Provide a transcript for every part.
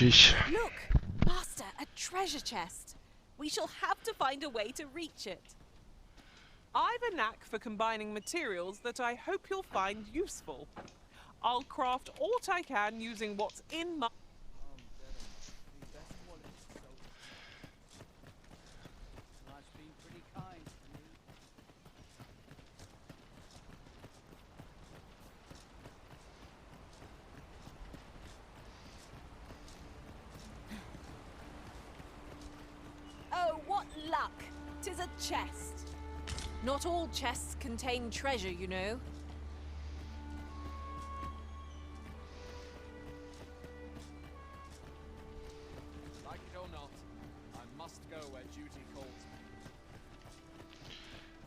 Schisch. Look, Master, a treasure chest. We shall have to find a way to reach it. I've a knack for combining materials that I hope you'll find useful. I'll craft aught I can using what's in my... Oh, what luck! 'Tis a chest. Not all chests contain treasure, you know. Like it or not, I must go where duty calls me.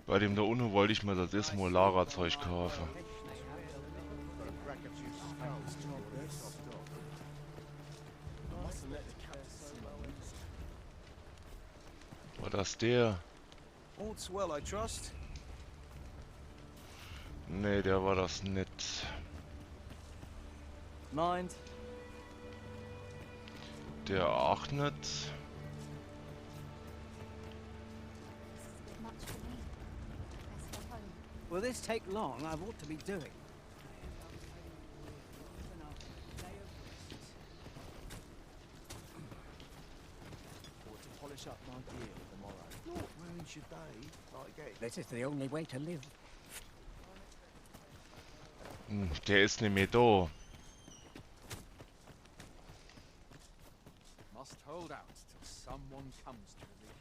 Bei dem da unten wollte ich mir das erste Mal Lara-Zeug kaufen. War das der? All's well, I trust. Nee, der war das nicht. Mind? Der auch nicht. Will this take long? I've ought to be doing. Or to polish up my gear tomorrow. Not ruins your day, like it. This is the only way to live. Der ist nicht mehr da. Must hold out till someone comes to relieve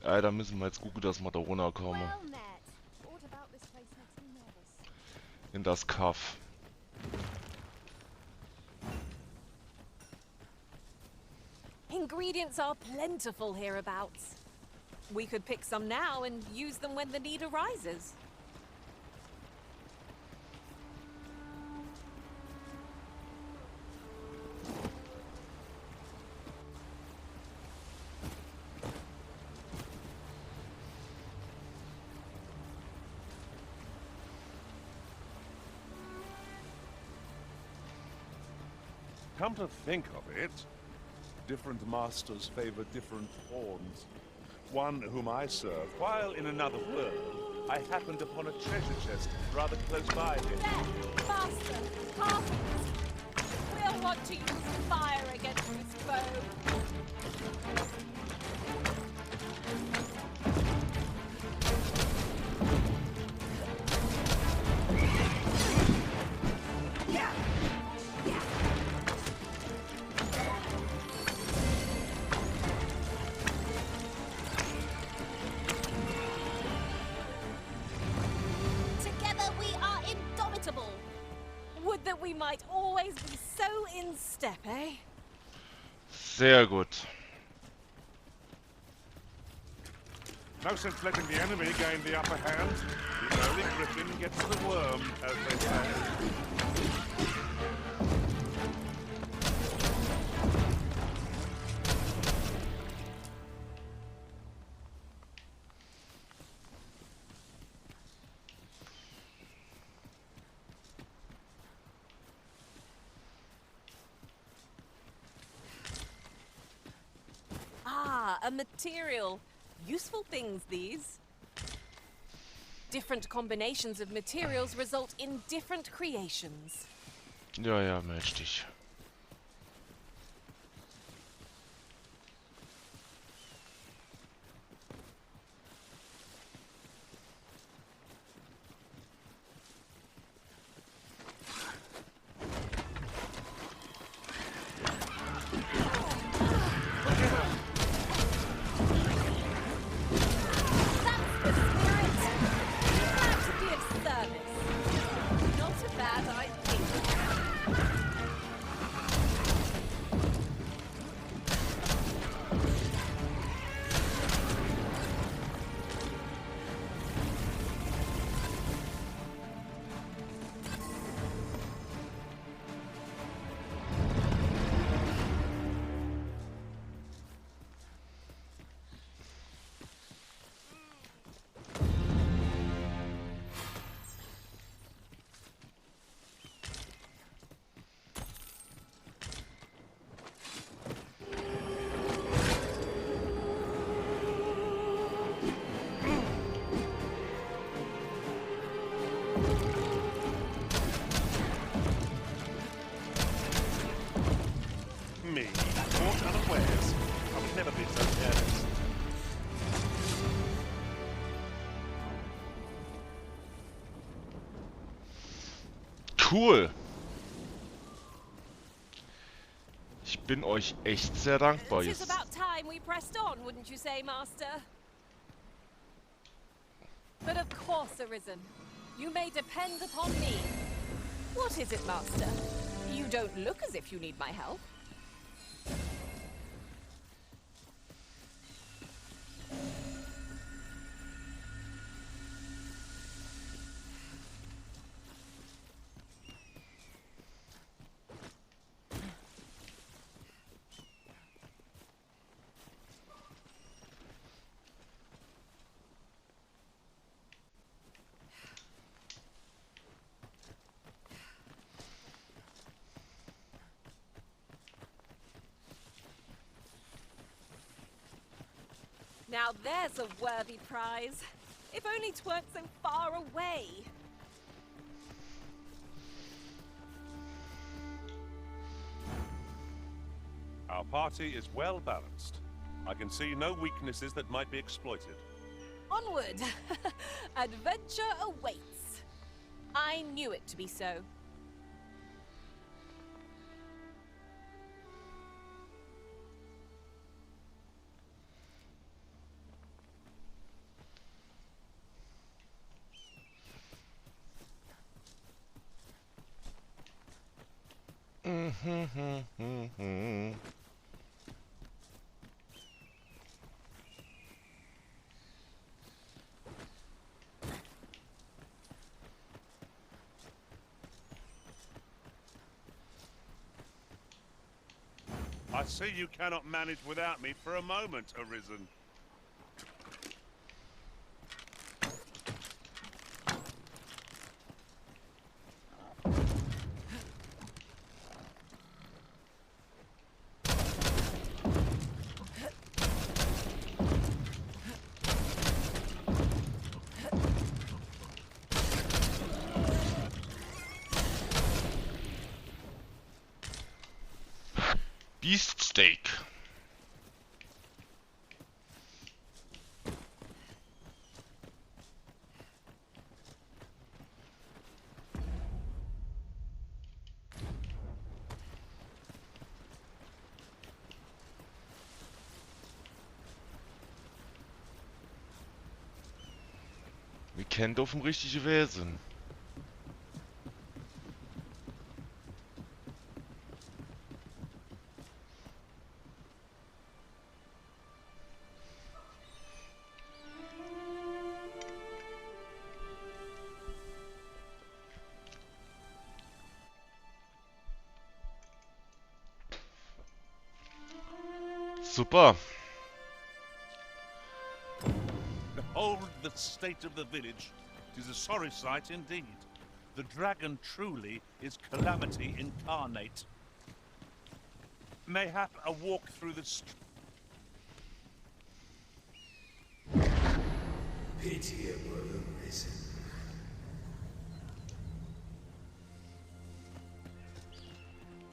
me. Ja, da müssen wir jetzt gucken, dass wir da runterkommen. Well met. What about this place makes me nervous? In das Kaff. Ingredients are plentiful hereabouts. We could pick some now and use them when the need arises. Come to think of it, different masters favor different pawns. One whom I serve, while in another world, I happened upon a treasure chest rather close by here. There, Master, Harpies. We'll want to use fire against this foe. Would that we might always be so in step, eh? Sehr gut. No sense letting the enemy gain the upper hand. The early griffin gets the worm, as they say. A material. Useful things, these. Different combinations of materials result in different creations. Ja, ja, mächtig. never been so careless. Cool. Ich bin euch echt sehr dankbar. It is Jetzt. about time we pressed on, wouldn't you say, Master? But of course, Arisen. You may depend upon me. What is it, Master? You don't look as if you need my help. Now there's a worthy prize. If only 'tweren't so far away. Our party is well balanced. I can see no weaknesses that might be exploited. Onward! Adventure awaits. I knew it to be so. I see you cannot manage without me for a moment, Arisen. Beefsteak. Wir kennen auf dem richtigen Wesen. Super. Behold the state of the village. 'Tis a sorry sight indeed. The dragon truly is calamity incarnate. Mayhap a walk through the Pitiable Arisen.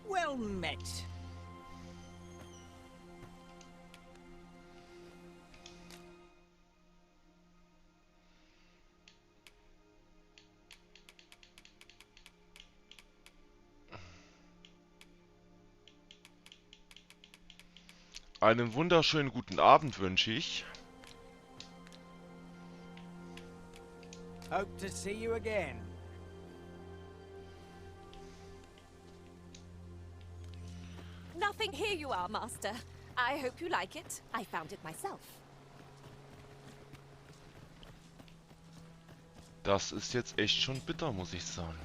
Well met. Einen wunderschönen guten Abend wünsche ich. Hope to see you again. Nothing. Here you are, Master. I hope you like it. I found it myself. Das ist jetzt echt schon bitter, muss ich sagen.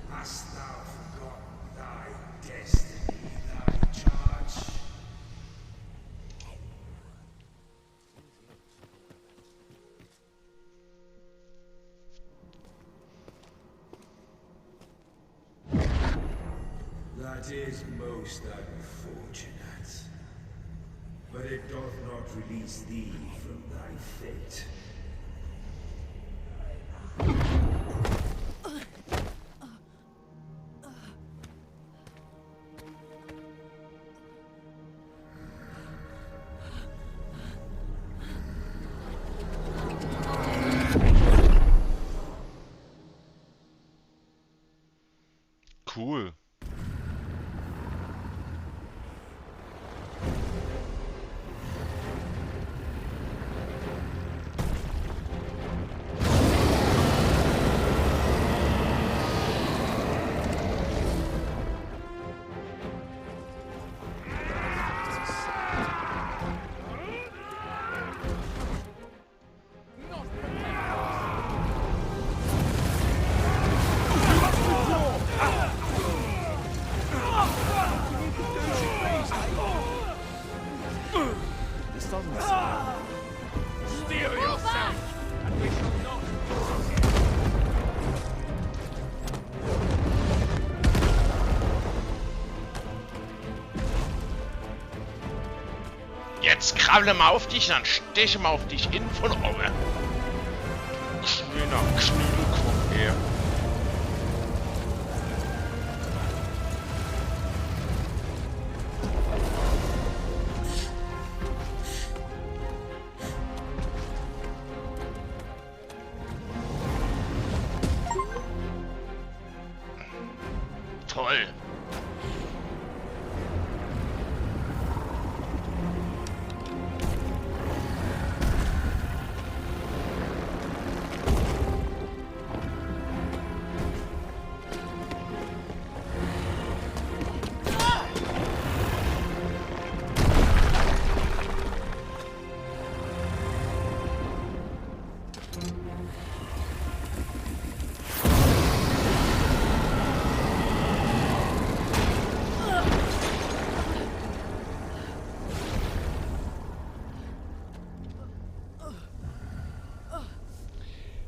Hast thou forgotten thy destiny, thy charge? That is most unfortunate, but it doth not release thee from thy fate. Cool. This doesn't sound... Steel yourself, and we shall not... Jetzt krabbel mal auf dich, dann steche mal auf dich in von oben. Schöner Knüdelkopf, ey. Toll.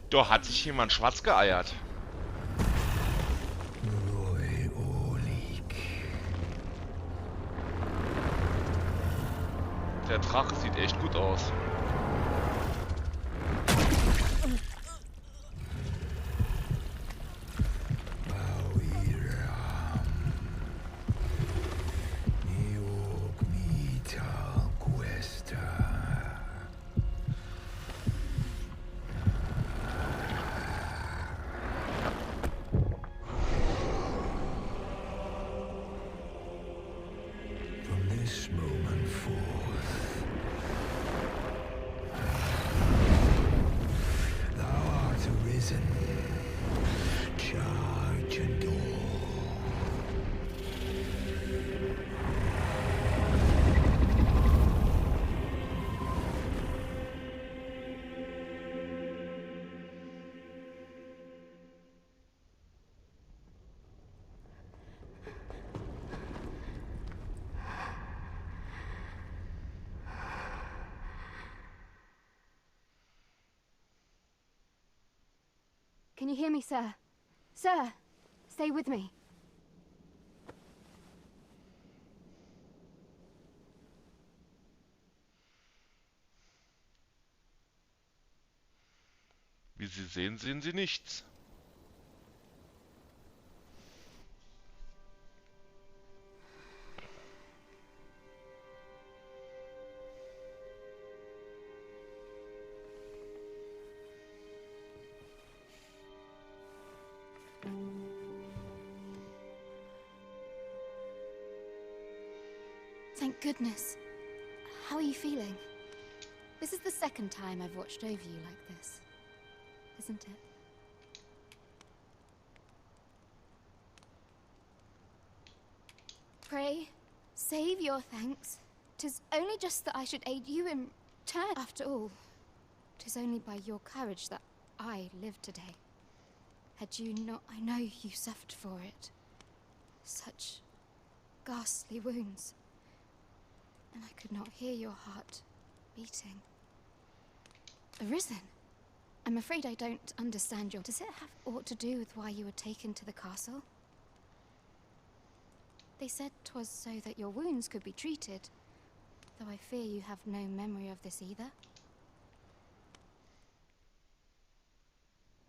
Da hat sich jemand schwarz geeiert. Der Drache sieht echt gut aus. This moment forth, thou art arisen, charge and all. Can you hear me, sir? Sir, stay with me. Wie Sie sehen, sehen Sie nichts. Thank goodness. How are you feeling? This is the second time I've watched over you like this, isn't it? Pray, save your thanks. 'Tis only just that I should aid you in turn. After all, 'tis only by your courage that I live today. Had you not, I know you suffered for it. Such ghastly wounds. And I could not hear your heart beating. Arisen? I'm afraid I don't understand your... Does it have aught to do with why you were taken to the castle? They said 'twas so that your wounds could be treated, though I fear you have no memory of this either.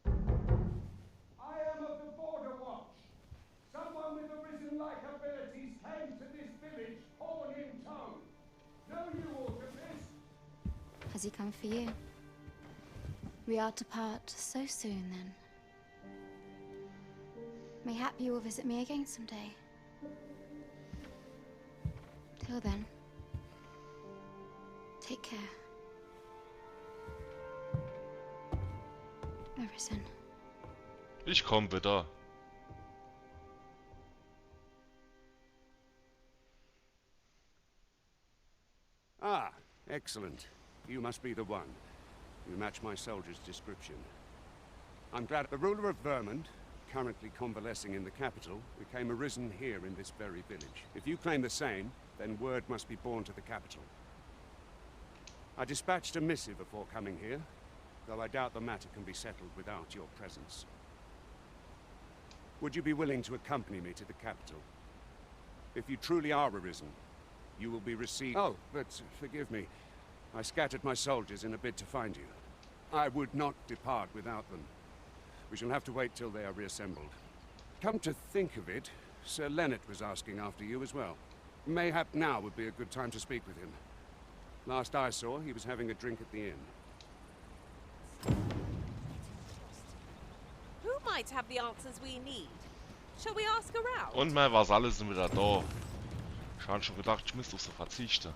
I am of the Border Watch. Someone with arisen-like abilities came to this village, horn in tow. Know you aught of this? Has he come for you? We are to part so soon, then. Mayhap you will visit me again someday. Till then, take care. Arisen. Ich komm wieder. Ah, excellent. You must be the one. You match my soldier's description. I'm glad the ruler of Vermund, currently convalescing in the capital, became arisen here in this very village. If you claim the same, then word must be borne to the capital. I dispatched a missive before coming here, though I doubt the matter can be settled without your presence. Would you be willing to accompany me to the capital? If you truly are arisen, you will be received... Oh, but forgive me. I scattered my soldiers in a bid to find you. I would not depart without them. We shall have to wait till they are reassembled. Come to think of it, Sir Leonard was asking after you as well. Mayhap now would be a good time to speak with him. Last I saw, he was having a drink at the inn. Who might have the answers we need? Shall we ask around? Und meine Vasalle sind wieder da. Ich habe schon gedacht, ich müsste auf sie verzichten.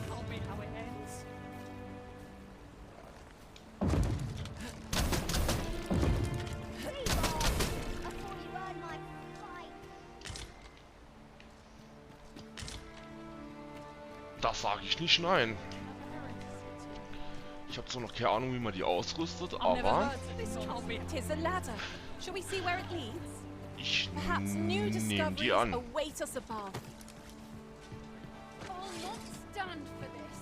Tell me how it ends. Das sage ich nicht, nein. Ich habe zwar noch keine Ahnung, wie man die ausrüstet, aber Tis a ladder. Shall we see where it leads? ich Perhaps new nehme die discoveries an. await us above. I'll not stand for this.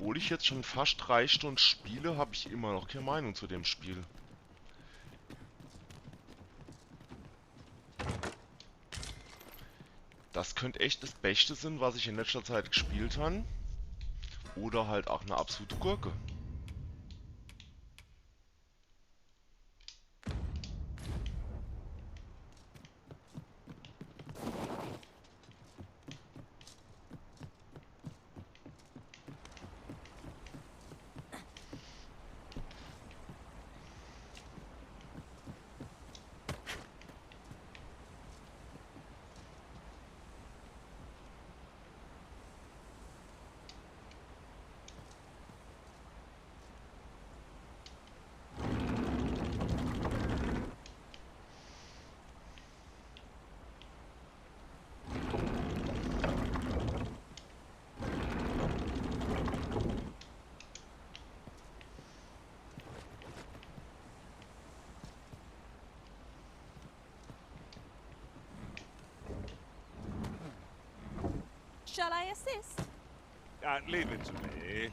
Obwohl ich jetzt schon fast 3 Stunden spiele, habe ich immer noch keine Meinung zu dem Spiel. Das könnte echt das Beste sein, was ich in letzter Zeit gespielt habe. Oder halt auch eine absolute Gurke. Shall I assist? Leave it to me.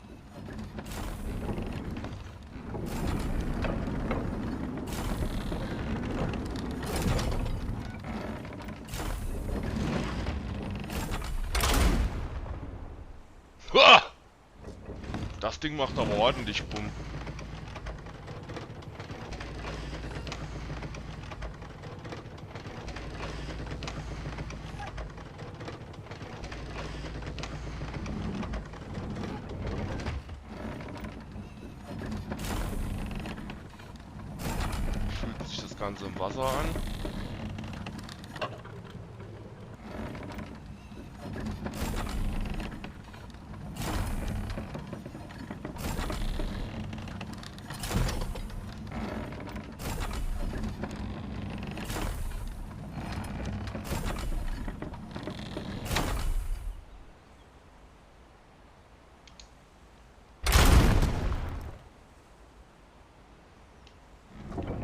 Uah! Das Ding macht aber ordentlich Bumm. Fühlt sich das Ganze im Wasser an.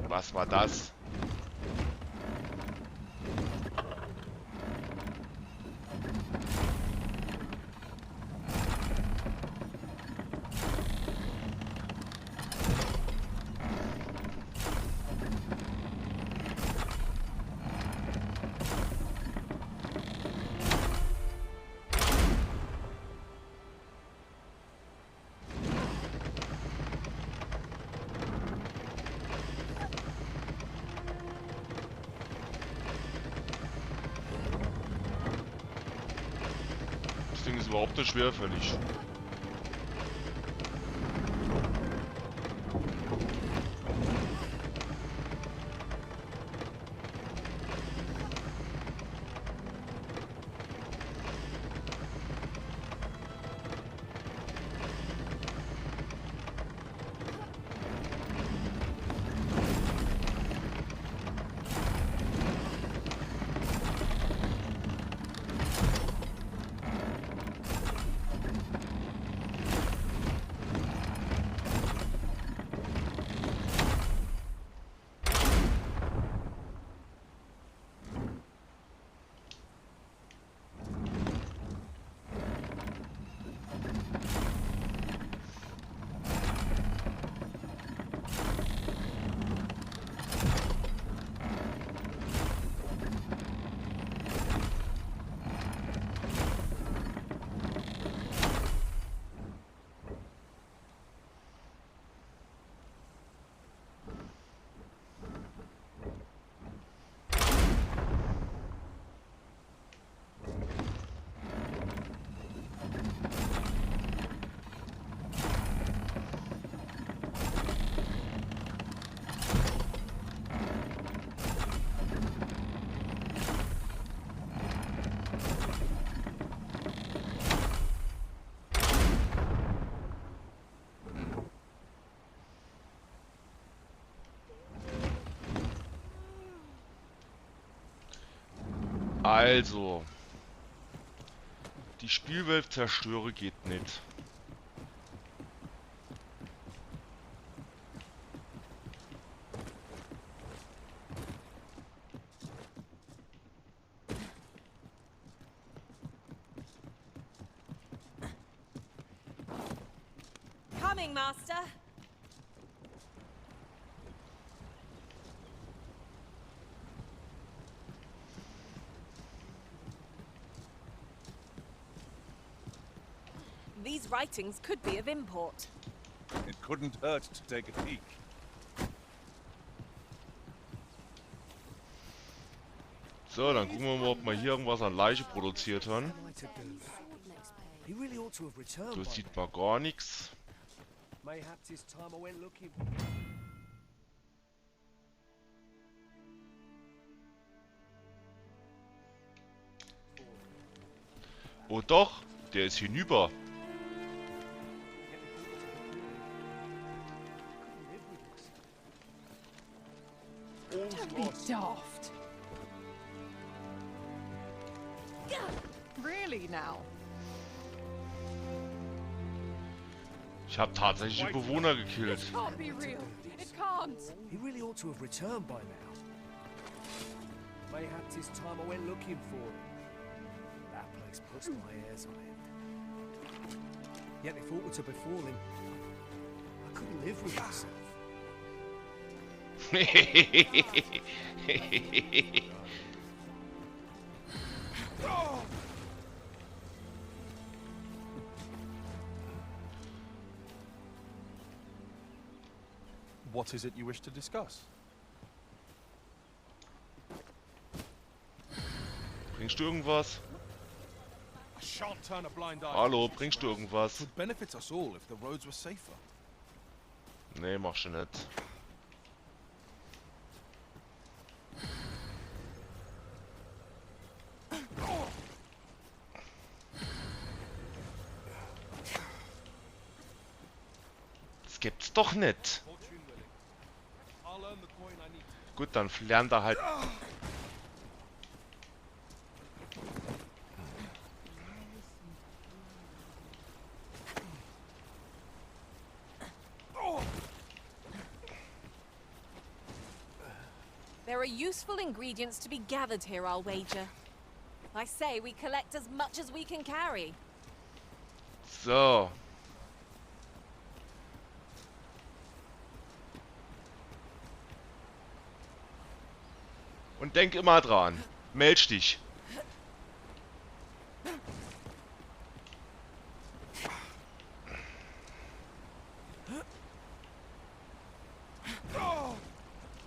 Was war das? Das Ding ist überhaupt nicht schwerfällig. Also, die Spielwelt zerstöre geht nicht. Coming, Master. These writings could be of import. It couldn't hurt to take a peek. So, dann gucken wir mal, ob wir hier irgendwas an Leiche produziert haben. He really ought to have returned Da by sieht now. man gar nichts. Mayhaps his time I went looking. Oh doch, der ist hinüber. Don't be daft. Really now? Ich habe tatsächlich die Bewohner gekillt. This can't be real. It can't. He really ought to have returned by now. Mayhaps his time I went looking for him. That place puts my hairs on end. Yet if aught were to befall him, I couldn't live with myself. What is it you wish to discuss? Bringst du irgendwas? I shan't turn a blind eye. Hallo, bringst du irgendwas? It would benefit us all if the roads were safer. Nee, machst du nicht. Das gibt's doch nicht. I'll earn the coin I need. Gut, dann lernt er halt. There are useful ingredients to be gathered here, I'll wager. I say we collect as much as we can carry. So. Und denk immer dran. Meld dich.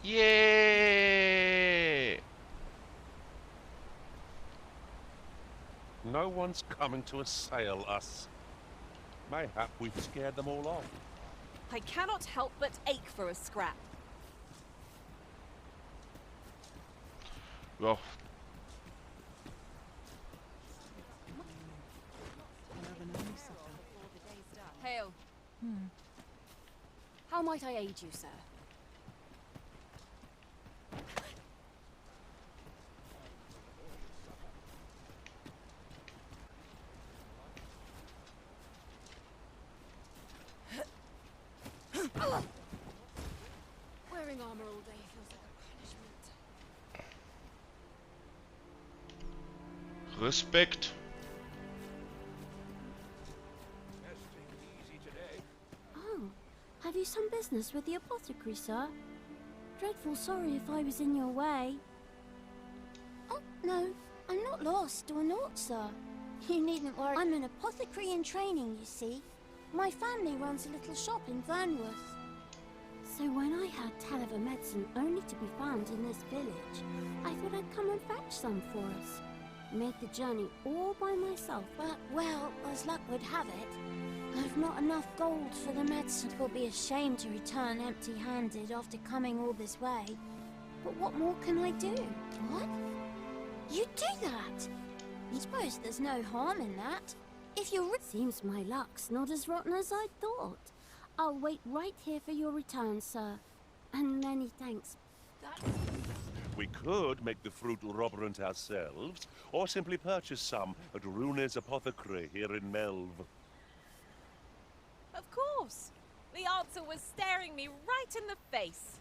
Yeah. No one's coming to assail us. Mayhap we've scared them all off. I cannot help but ache for a scrap. Ja. Hail. How might I aid you, sir? Wearing armor all day feels like a punishment. Respekt. Oh, have you some business with the apothecary, sir? Dreadful sorry if I was in your way. Oh, no, I'm not lost or naught, sir. You needn't worry. I'm an apothecary in training, you see. My family runs a little shop in Vernworth. So when I heard tell of a medicine only to be found in this village, I thought I'd come and fetch some for us. Made the journey all by myself, but, well, as luck would have it, I've not enough gold for the medicine. It will be a shame to return empty-handed after coming all this way. But what more can I do? What? You do that? I suppose there's no harm in that. If you're... Seems my luck's not as rotten as I thought. I'll wait right here for your return, sir. And many thanks. We could make the fruit roborant ourselves, or simply purchase some at Rune's apothecary here in Melv. Of course. The answer was staring me right in the face.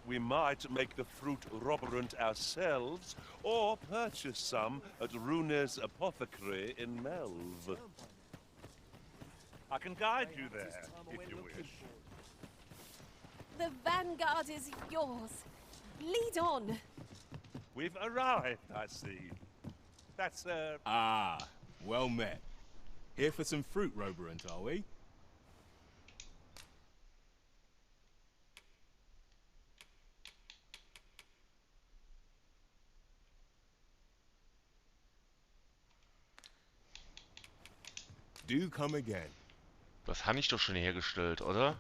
We might make the fruit roborant ourselves, or purchase some at Rune's apothecary in Melv. I can guide you there, if you wish. The vanguard is yours. Lead on. We've arrived, I see. That's, Ah, well met. Here for some fruit roborant, are we? Do come again. Das habe ich doch schon hergestellt, oder?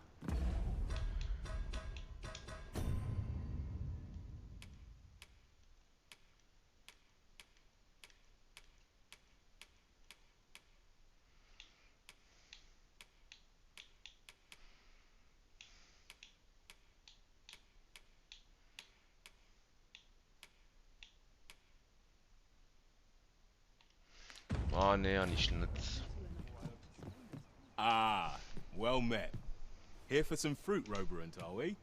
Ah, nee, nicht nütz. Ah, well met. Here for some fruit roborant, are we?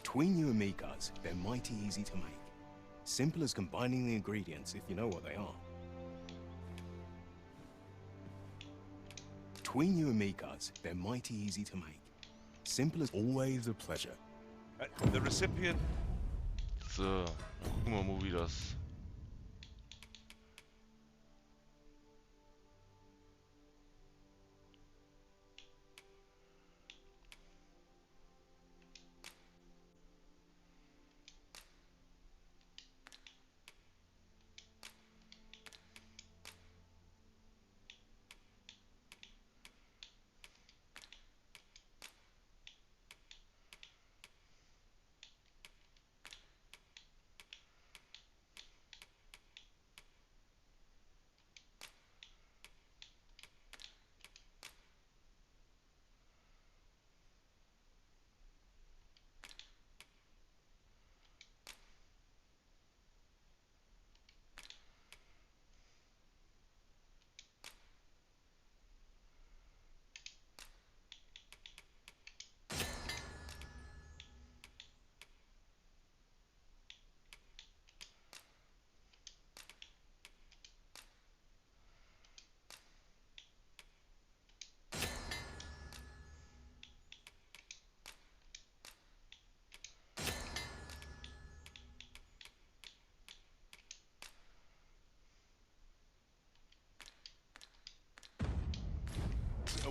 Between you and me, guys, they're mighty easy to make. Simple as combining the ingredients if you know what they are. Between you and me, guys, they're mighty easy to make. Simple as always a pleasure. The recipient... So, dann gucken wir mal, wie das...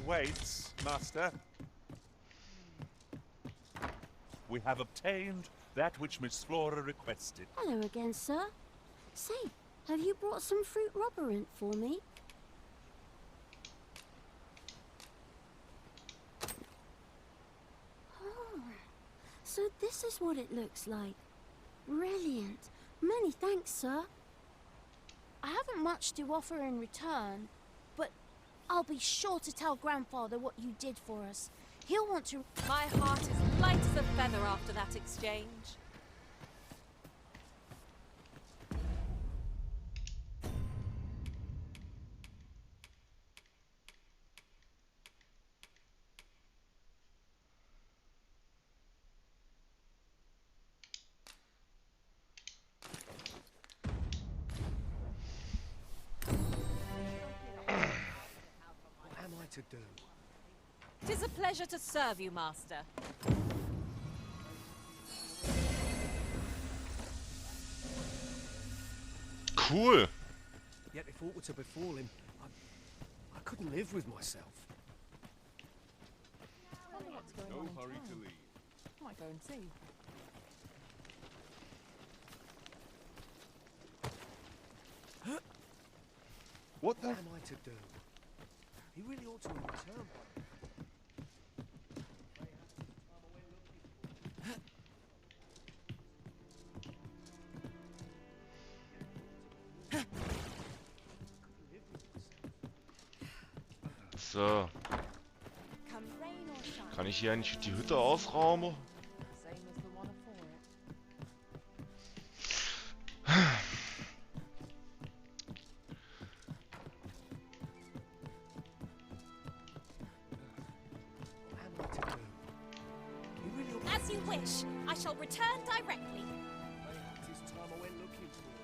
awaits, Master. We have obtained that which Miss Flora requested. Hello again, sir. Say, have you brought some fruit rubberant for me? Oh, so this is what it looks like. Brilliant. Many thanks, sir. I haven't much to offer in return, but I'll be sure to tell Grandfather what you did for us. He'll want to... My heart is light as a feather after that exchange. What am I to do? 'Tis a pleasure to serve you, Master. Cool. Yet if aught were to befall him, I couldn't live with myself. No hurry to leave. Might go and see. What the? What am I to do? He really ought to return by So. Come rain or shine. Kann ich hier eigentlich die Hütte ausrauben? Same as the one afore it. What am I to do? He really ought As you wish. I shall return directly. Perhaps it's time I went looking for him.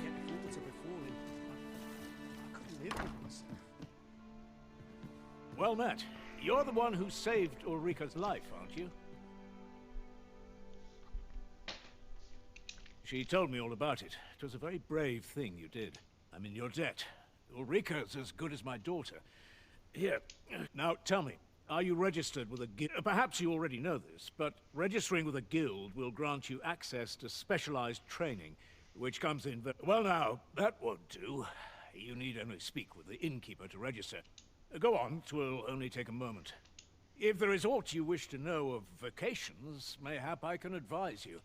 Yet if aught were to befall him, I couldn't live with myself. Well met. You're the one who saved Ulrika's life, aren't you? She told me all about it. It was a very brave thing you did. I'm in your debt. Ulrika's as good as my daughter. Here, now tell me, are you registered with a guild? Perhaps you already know this, but registering with a guild will grant you access to specialized training, which comes in well now, that won't do. You need only speak with the innkeeper to register. Go on, 'twill only take a moment. If there is aught you wish to know of vacations, mayhap I can advise you.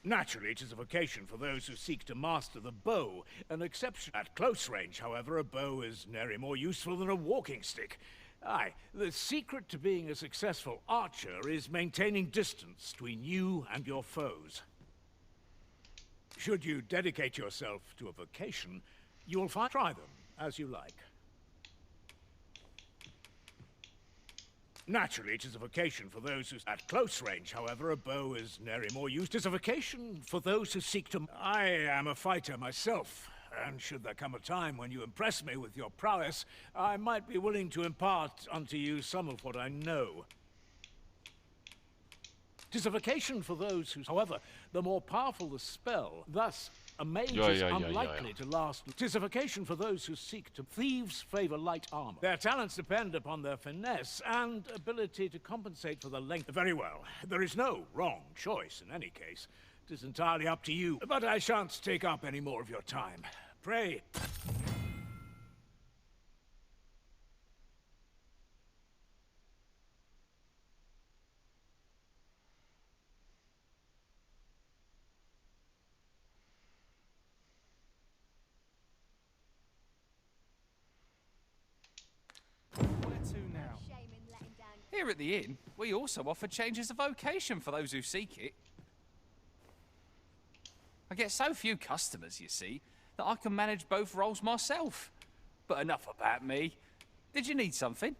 Naturally, it is a vocation for those who seek to master the bow, an exception. At close range, however, a bow is nary more useful than a walking stick. Aye, the secret to being a successful archer is maintaining distance between you and your foes. Should you dedicate yourself to a vocation, you will try them as you like. Naturally, it is a vocation for those who... At close range, however, a bow is nary more used. It is a vocation for those who seek to... I am a fighter myself, and should there come a time when you impress me with your prowess, I might be willing to impart unto you some of what I know. It is a vocation for those who... However, the more powerful the spell, thus... A mage is unlikely to last. It is a vocation for those who seek to... Thieves favor light armor. Their talents depend upon their finesse and ability to compensate for the length. Very well. There is no wrong choice in any case. It is entirely up to you. But I shan't take up any more of your time. Pray... Here at the inn, we also offer changes of vocation for those who seek it. I get so few customers, you see, that I can manage both roles myself. But enough about me. Did you need something?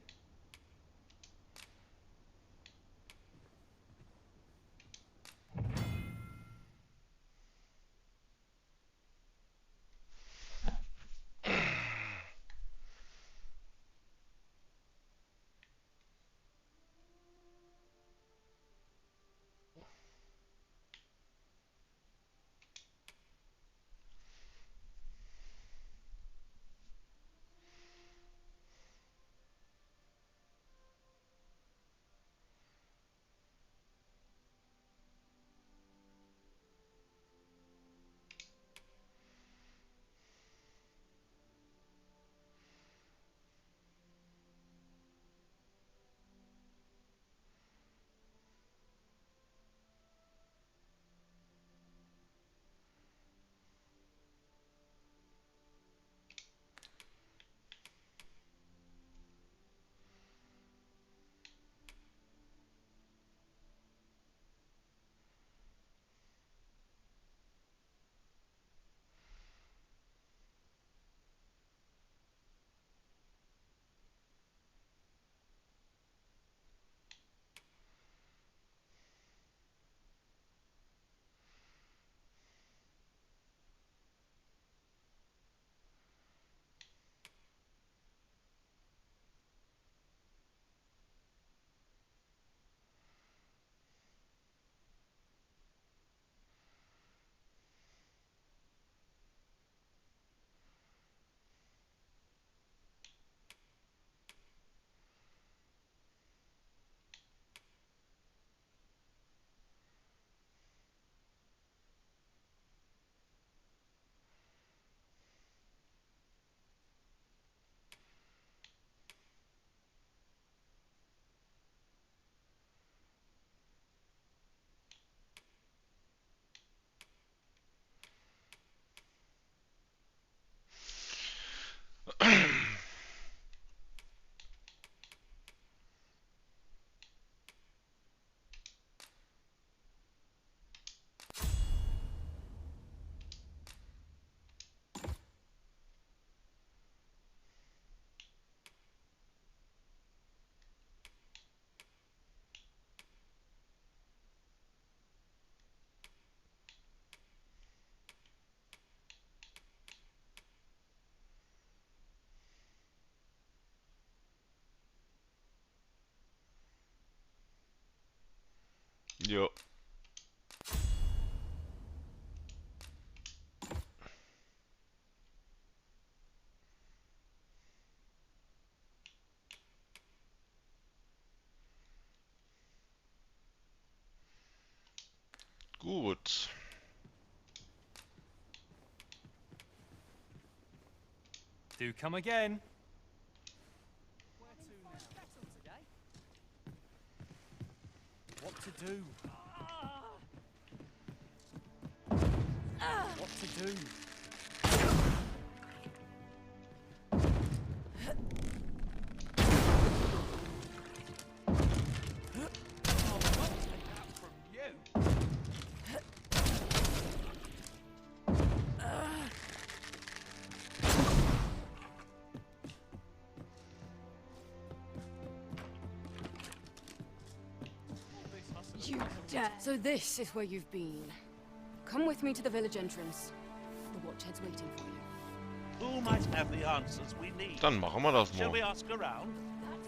Jo. Gut. Do come again. What to do? What to do? You dare! So this is where you've been. Come with me to the village entrance. The watchhead's waiting for you. Who might have the answers we need? Dann machen wir das Shall mal. we ask around? What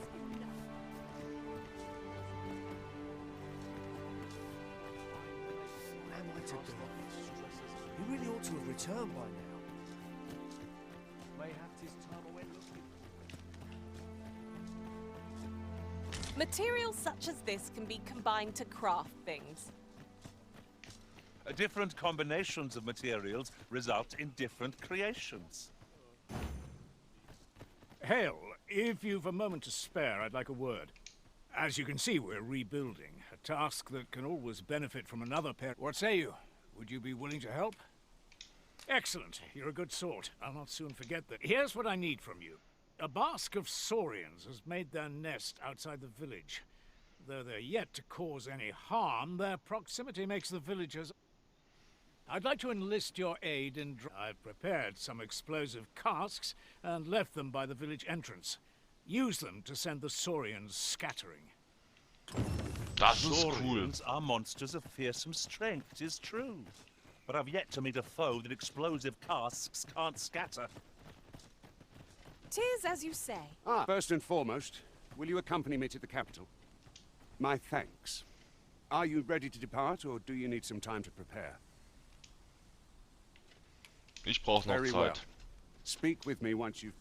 am I to do? He really ought to have returned by now. Mayhap 'tis time I went looking. Materials such as this can be combined to craft things. Different combinations of materials result in different creations. Hale, if you've a moment to spare, I'd like a word. As you can see, we're rebuilding. A task that can always benefit from another pair. What say you? Would you be willing to help? Excellent. You're a good sort. I'll not soon forget that. Here's what I need from you. A bask of saurians has made their nest outside the village. Though they're yet to cause any harm, their proximity makes the villagers... I'd like to enlist your aid in... I've prepared some explosive casks and left them by the village entrance. Use them to send the saurians scattering. Das ist cool. Saurians are monsters of fearsome strength, 'tis true. But I've yet to meet a foe that explosive casks can't scatter. 'Tis as you say. First and foremost, will you accompany me to the capital? My thanks. Are you ready to depart, or do you need some time to prepare? Ich brauche noch Very Zeit. well. Speak with me once you've...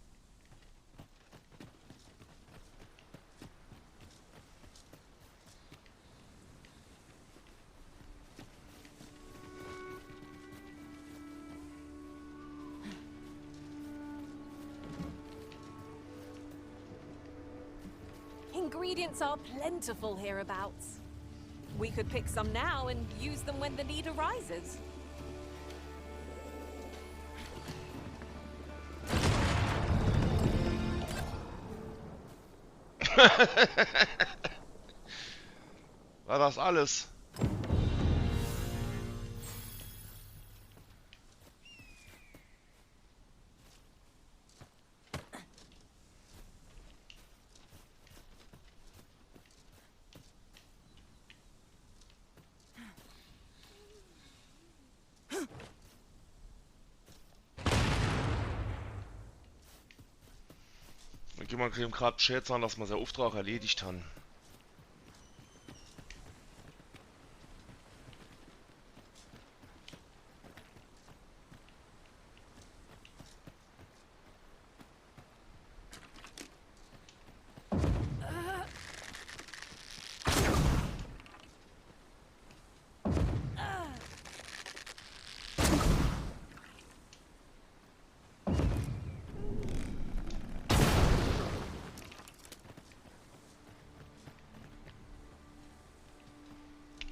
Ingredients are plentiful hereabouts. We could pick some now and use them when the need arises. War das alles? Jemand kriegt gerade Bescheid sagen, dass wir seinen Auftrag erledigt haben.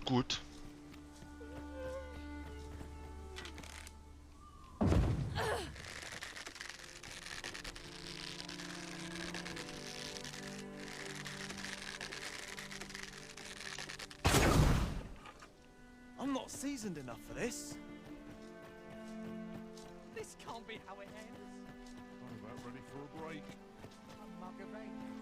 Gut. I'm not seasoned enough for this. This can't be how it ends. I'm about ready for a break.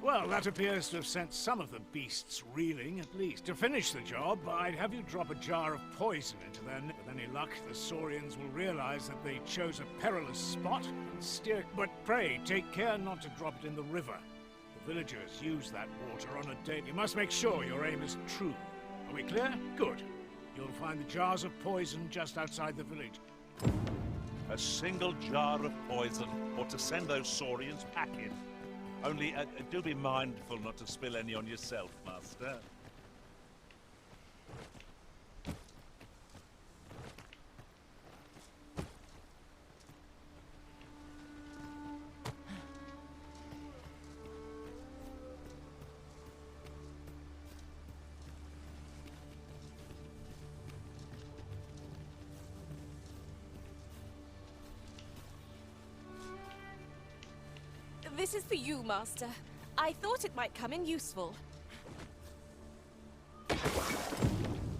Well, that appears to have sent some of the beasts reeling, at least. To finish the job, I'd have you drop a jar of poison into their net. With any luck, the saurians will realize that they chose a perilous spot and steer... But pray, take care not to drop it in the river. The villagers use that water on a day... You must make sure your aim is true. Are we clear? Good. You'll find the jars of poison just outside the village. A single jar of poison ought to send those saurians packing. Only, do be mindful not to spill any on yourself, Master. This is for you, Master. I thought it might come in useful.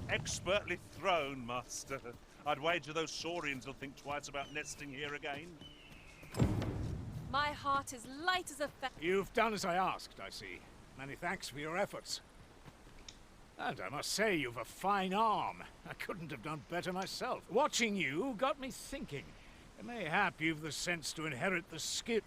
Expertly thrown, Master. I'd wager those saurians will think twice about nesting here again. My heart is light as a You've done as I asked, I see. Many thanks for your efforts. And I must say, you've a fine arm. I couldn't have done better myself. Watching you got me thinking. Mayhap you've the sense to inherit the skill.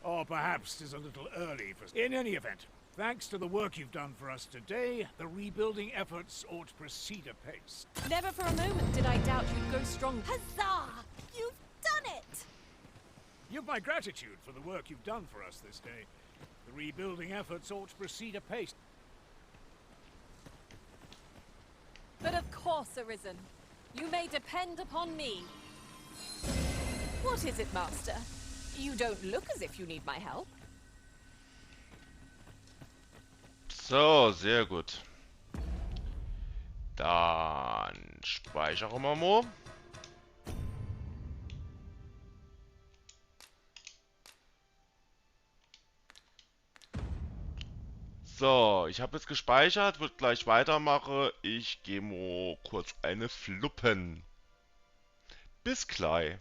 Or perhaps 'tis a little early for... In any event, thanks to the work you've done for us today, the rebuilding efforts ought to proceed apace. Never for a moment did I doubt you'd go strong. Huzzah! You've done it! You've my gratitude for the work you've done for us this day. The rebuilding efforts ought to proceed apace. But of course, Arisen. You may depend upon me. What is it, Master? You don't look as if you need my help. So, sehr gut. Dann speichern wir mal. So, ich habe jetzt gespeichert, wird gleich weitermachen. Ich gehe mal kurz eine fluppen. Bis gleich.